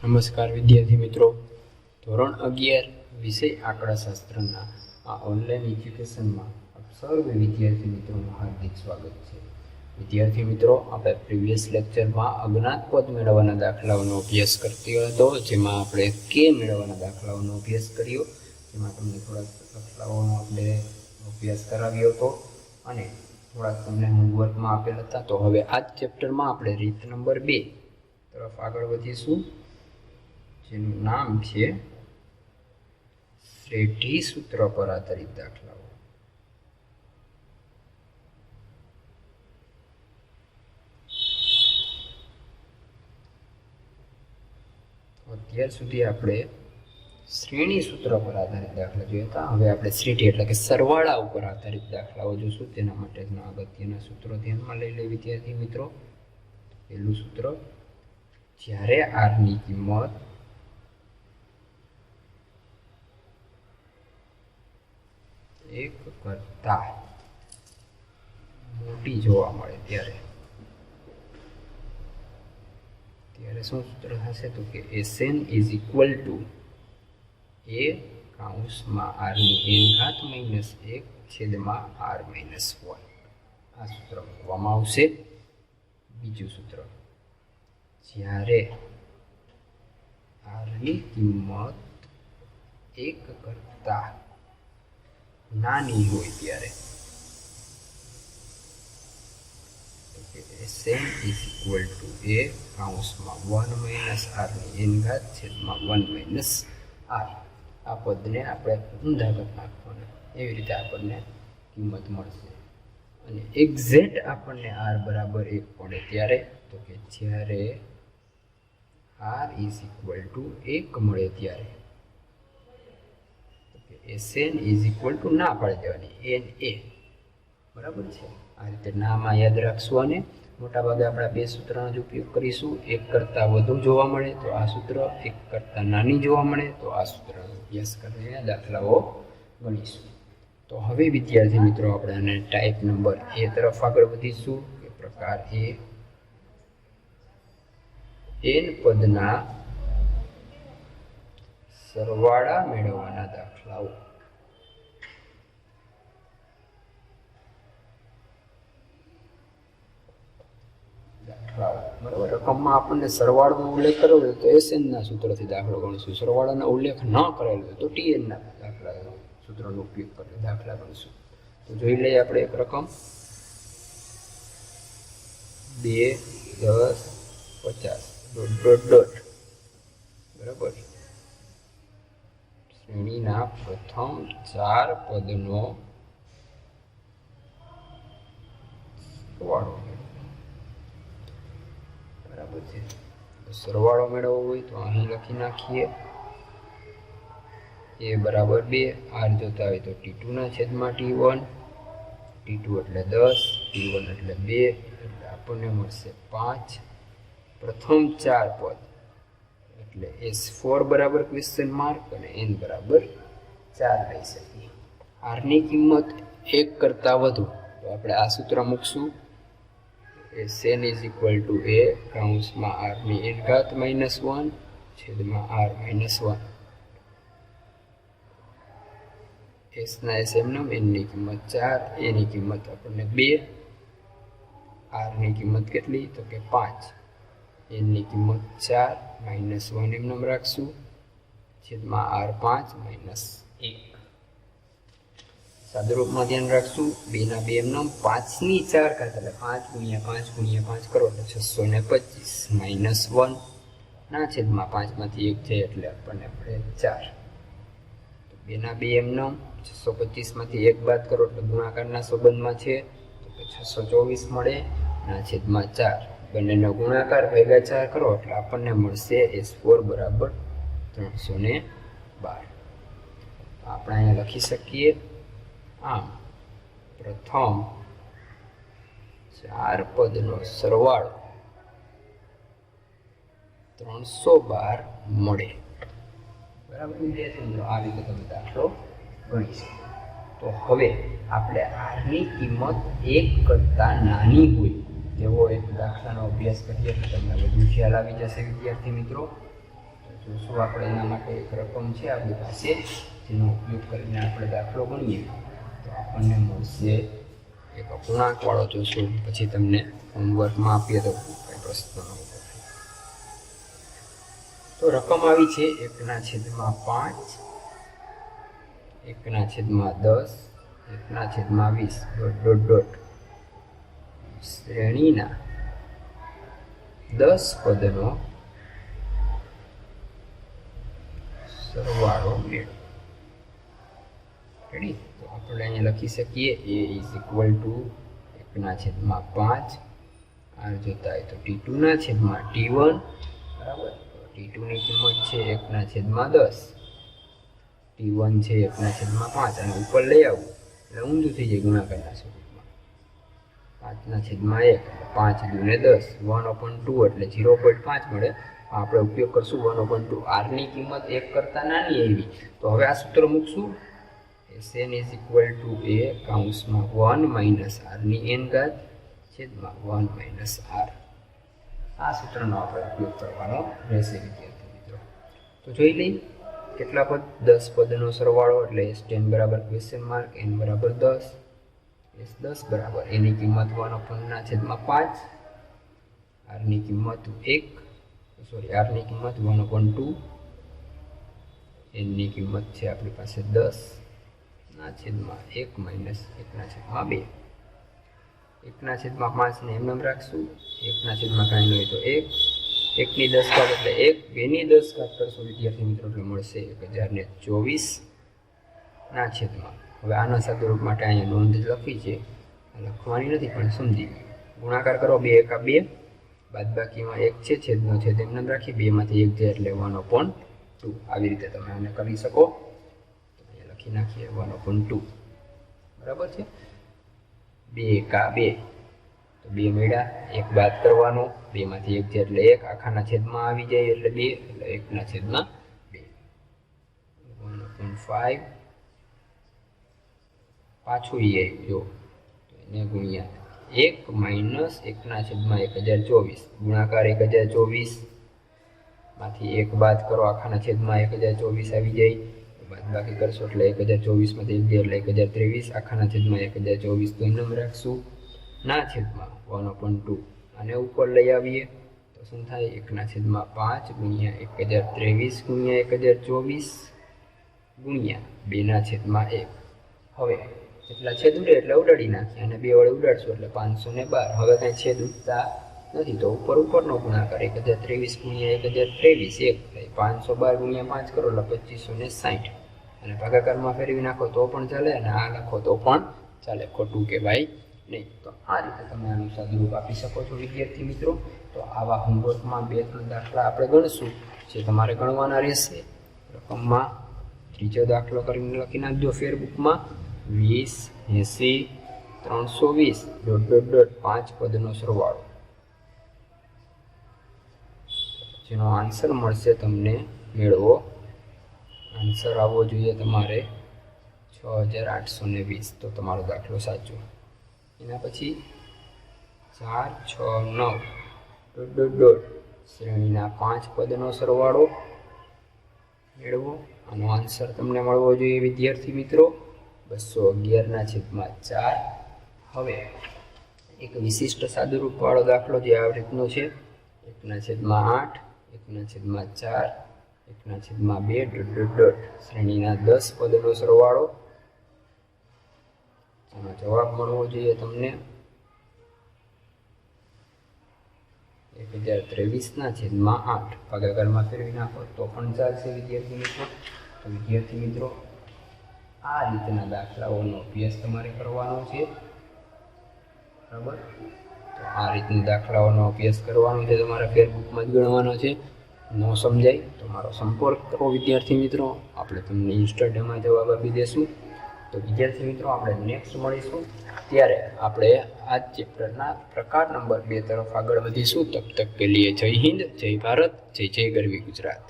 નમસ્કાર વિદ્યાર્થી મિત્રો, ધોરણ 11 વિષય આંકડાશાસ્ત્રના આ ઓનલાઈન એજ્યુકેશનમાં આપ સર્વ વિદ્યાર્થી મિત્રોનું હાર્દિક સ્વાગત છે. વિદ્યાર્થી મિત્રો, આપણે પ્રીવિયસ લેક્ચરમાં અજ્ઞાત પદ મેળવવાના દાખલાઓનો અભ્યાસ કરતો હતો, જેમાં આપણે કે મેળવવાના દાખલાઓનો અભ્યાસ કર્યો, જેમાં તમને થોડાક દાખલાઓનો આપણે અભ્યાસ કરાવ્યો હતો અને થોડાક તમને હોમવર્કમાં આપેલ હતા. તો હવે આ જ ચેપ્ટરમાં આપણે રીત નંબર 2 તરફ આગળ વધીશું, જેનું નામ છે શ્રેઢી સૂત્ર પર આધારિત દાખલાઓ. અત્યાર સુધી આપણે શ્રેણી સૂત્ર પર આધારિત દાખલા જોયા હતા. હવે આપણે શ્રેઢી એટલે કે સરવાળા ઉપર આધારિત દાખલાઓ જોશું. તેના માટેના અગત્યના સૂત્રો ધ્યાનમાં લઈ લે વિદ્યાર્થી મિત્રો. પહેલું સૂત્ર, જ્યારે r ની કિંમત એક કરતા મોટી જોવા મળે ત્યારે શું સૂત્ર થશે? તો કે Sn is equal to a કૌંસમાં r ની n ઘાત માઇનસ 1 છેદમાં r માઇનસ 1. આ સૂત્ર મૂકવામાં આવશે. બીજું સૂત્ર, જ્યારે r ની કિંમત 1 કરતા નાની હોય ત્યારે Sn is equal to a કૌંસમાં 1 માઇનસ r ની n ઘાત છેદમાં 1 માઇનસ r. આ પદને આપણે ઊંધા કરી નાખવાના, એવી રીતે આપણને કિંમત મળશે. અને એક્ઝેક્ટ આપણને r બરાબર 1 પડે ત્યારે, તો કે જ્યારે r ઇઝ ઇક્વલ ટુ 1 મળે ત્યારે Sn ઇઝ ઇક્વલ ટુ ના પાડી દેવાની, na. બરાબર છે. આ રીતે નામાં યાદ રાખશું. અને મોટાભાગે આપણે બે સૂત્રનો જ ઉપયોગ કરીશું. 1 કરતાં વધુ જોવા મળે તો આ સૂત્ર, 1 કરતાં નાની જોવા મળે તો આ સૂત્રનો અભ્યાસ કરીને દાખલાઓ ગણીશું. તો હવે વિદ્યાર્થી મિત્રો, આપણે આને ટાઈપ નંબર A તરફ આગળ વધીશું, કે પ્રકાર A. n પદના સરવાળા મેળવવાના દાખલાઓ. બરાબર, રકમમાં આપણને સરવાળાનો ઉલ્લેખ કરેલો હોય તો Sn ના સૂત્રથી દાખલો ગણીશું. સરવાળાનો ઉલ્લેખ ન કરેલો હોય તો Tn ના દાખલા સૂત્રનો ઉપયોગ કરીને દાખલા ગણીશું. તો જોઈ લઈએ આપણે એક રકમ 2, 10, 50. ... બરાબર. શ્રેણીના પ્રથમ 4 પદનો સરવાળો. બરાબર છે. સરવાળો મેળવવો હોય તો અહીં લખી નાખીએ. a બરાબર 2, r જોતા હોય તો t2 ના છેદમાં t1, t2 એટલે 10, t1 એટલે 2, એટલે આપણને મળશે 5. પ્રથમ 4 પદ એટલે S4 બરાબર ક્વેશ્ચન માર્ક અને n બરાબર 4 લઈ શકીએ. r ની કિંમત 1 કરતાં વધુ તો આપણે આ સૂત્ર મૂકશું. Sn is equal to a કૌંસમાં r ની n ઘાત માઇનસ 1 છેદમાં r માઇનસ 1. s ના s એમનેમ, n ની કિંમત 4, a ની કિંમત આપણને 2, r ની કિંમત કેટલી? તો કે 5, n ની કિંમત 4, માઇનસ 1 એમનેમ રાખશું છેદમાં r 5 માઇનસ 1. સાદુરૂપમાં ધ્યાન રાખશું. 2 ના 2 એમનેમ, 5 ની 4 ઘાત એટલે 5 ગુણ્યા 5 ગુણ્યા 5 કરો એટલે 625 માઇનસ 1 ના છેદમાં 5 માંથી 1 છે એટલે આપણને પડે 4. 2 ના 2 એમનેમ, 625 માંથી 1 બાદ કરો એટલે ગુણાકારના સંબંધમાં છે તો કે 624 મળે ના છેદમાં 4. બંનેનો ગુણાકાર ભેગા 4 કરો એટલે આપણને મળશે S4 બરાબર 312. આપણે અહીંયા લખી શકીએ. આમ પ્રથમ 4 પદનો સરવાળો 312 મળે. બરાબર વિદ્યાર્થી મિત્રો, આ રીતે તમે દાખલો ગણી શકો. તો હવે આપણે r ની કિંમત 1 કરતાં નાની હોય તેવો એક દાખલાનો અભ્યાસ કરીએ તો તમને વધુ ખ્યાલ આવી જશે વિદ્યાર્થી મિત્રો. જોશું આપણે એના માટે એક રકમ છે આપણી પાસે, જેનો ઉપયોગ કરીને આપણે દાખલો ગણીએ તો આપણને મળશે એક અપૂર્ણાંકવાળો. જોશું પછી તમને હોમવર્કમાં આપીએ તો કંઈ પ્રશ્ન ન હોય. તો રકમ આવી છે 1/5, 1/10, 1/20 ... શ્રેણીના 10 પદનો સરવાળો મેળવો. રેડી? તો આપણે અહીંયા લખી શકીએ a = 1/5, r જોતા હોય તો t2/t1, બરાબર. t2 ની કિંમત છે 1/10, t1 છે 1/5, અને ઉપર લઈ આવવું એટલે ઊંધું થઈ જાય ગુણાકારના સ્વરૂપમાં. 5/1 5 × 10, 1/2 એટલે 0.5 મળે. આપણે ઉપયોગ કરશું 1/2. r ની કિંમત 1 કરતાં નાની આવી, તો હવે આ સૂત્ર મૂકશું. Sn = a (1 - r/n) છેદમાં 1 - r. આ સૂત્રનો આપણે ઉપયોગ કરવાનો રહેશે વિદ્યાર્થી મિત્રો. તો જોઈ લઈ કેટલા પદ? 10 પદનો સરવાળો એટલે S10 = n = 10, S10 બરાબર એની કિંમત 1/5, r ની કિંમત 1/2, n ની કિંમત છે આપણી પાસે 10 ના છેદમાં 1 - 1/2. 1/5 ને એમ રાખશું, 1/માં કાંઈ ન હોય તો 1, 1 ની 10 ઘાત એટલે 1, 2 ની 10 ઘાત કરશો વિદ્યાર્થી મિત્રો એટલે મળશે 1024 ના છેદમાં. હવે આના સાદુરૂપ માટે અહીંયા નોંધ લખી છે, લખવાની નથી પણ સમજી ગુણાકાર કરો. 2 × 2, બાદબાકીમાં 1 છે, છેદનો છેદ એમ રાખી, 2 માંથી 1 જાય એટલે 1/2. આવી રીતે તમે આને કરી શકો. તો અહીંયા લખી નાખીએ 1/2, બરાબર છે. 2 × 2 તો 2 મળ્યા, 1 બાદ કરવાનો, 2 માંથી 1 જાય એટલે 1, આખાના છેદમાં આવી જાય એટલે 2, એટલે 1/2. 1/5 પાછું એ આવ્યું જો, તો એને ગુણ્યા 1 - 1/1024, ગુણાકાર 1024 માંથી 1 બાદ કરો, આખાના છેદમાં 1024 આવી જાય. બાદબાકી કરશો એટલે 1024 માંથી 1 જાય એટલે 1023, આખાના છેદમાં 1024 તો એમ રાખશું ના છેદમાં 1/2. અને ઉપર લઈ આવીએ તો શું થાય? 1/5 ગુણ્યા 1023 ગુણ્યા 1024 ગુણ્યા 2/1. હવે એટલા છેદ ઉડે એટલે ઉડાડી નાખીએ, અને 2 વડે ઉડાડશું એટલે 512. હવે કાંઈ છેદ ઉડતા નથી તો ઉપરનો ગુણાકાર 1023 ગુણ્યા 1023 1 થાય, 512 ગુણ્યા 5 કરો એટલે 2560, અને ભાગાકારમાં ફેરવી નાખો તો પણ ચાલે, અને આ લખો તો પણ ચાલે, ખોટું કહેવાય નહીં. તો આ રીતે તમે આનું સાદુરૂપ આપી શકો છો વિદ્યાર્થી મિત્રો. તો આવા હોમવર્કમાં 2-3 દાખલા આપણે ગણશું, જે તમારે ગણવાના રહેશે. રકમમાં ત્રીજો દાખલો કરીને લખી નાખજો ફેરબુકમાં. 20, 80, 320 ... 5 પદનો સરવાળો, જેનો આન્સર મળશે તમને મેળવો. આન્સર આવવો જોઈએ તમારે 6820. તો તમારો દાખલો સાચો. એના પછી 4, 6, 9 ... શ્રેણીના 5 પદનો સરવાળો મેળવો. આનો આન્સર તમને મળવો જોઈએ વિદ્યાર્થી મિત્રો 211/4. હવે એક વિશિષ્ટ સાદુરૂપવાળો દાખલો જે આ રીતનો છે: 1/8, 1/4, 1/2 ... શ્રેણીના 10 પદનો સરવાળો. આનો જવાબ મળવો જોઈએ તમને 1023/8. ભાગાકારમાં ફેરવી નાખો તો પણ ચાલશે વિદ્યાર્થી મિત્રો. તો વિદ્યાર્થી મિત્રો, આ રીતના દાખલાઓનો અભ્યાસ તમારે કરવાનો છે, બરાબર? તો આ રીતના દાખલાઓનો અભ્યાસ કરવાનો છે, તમારે ફેરબુકમાં જ ગણવાનો છે. ન સમજાય તો મારો સંપર્ક કરો વિદ્યાર્થી મિત્રો, આપણે તમને ઇન્સ્ટન્ટમાં જવાબ આપી દેશું. તો વિદ્યાર્થી મિત્રો, આપણે નેક્સ્ટ મળીશું ત્યારે આપણે આ ચેપ્ટરના પ્રકાર નંબર 2 તરફ આગળ વધીશું. તબ તક કે લીએ જય હિન્દ, જય ભારત, જય જય ગરવી ગુજરાત.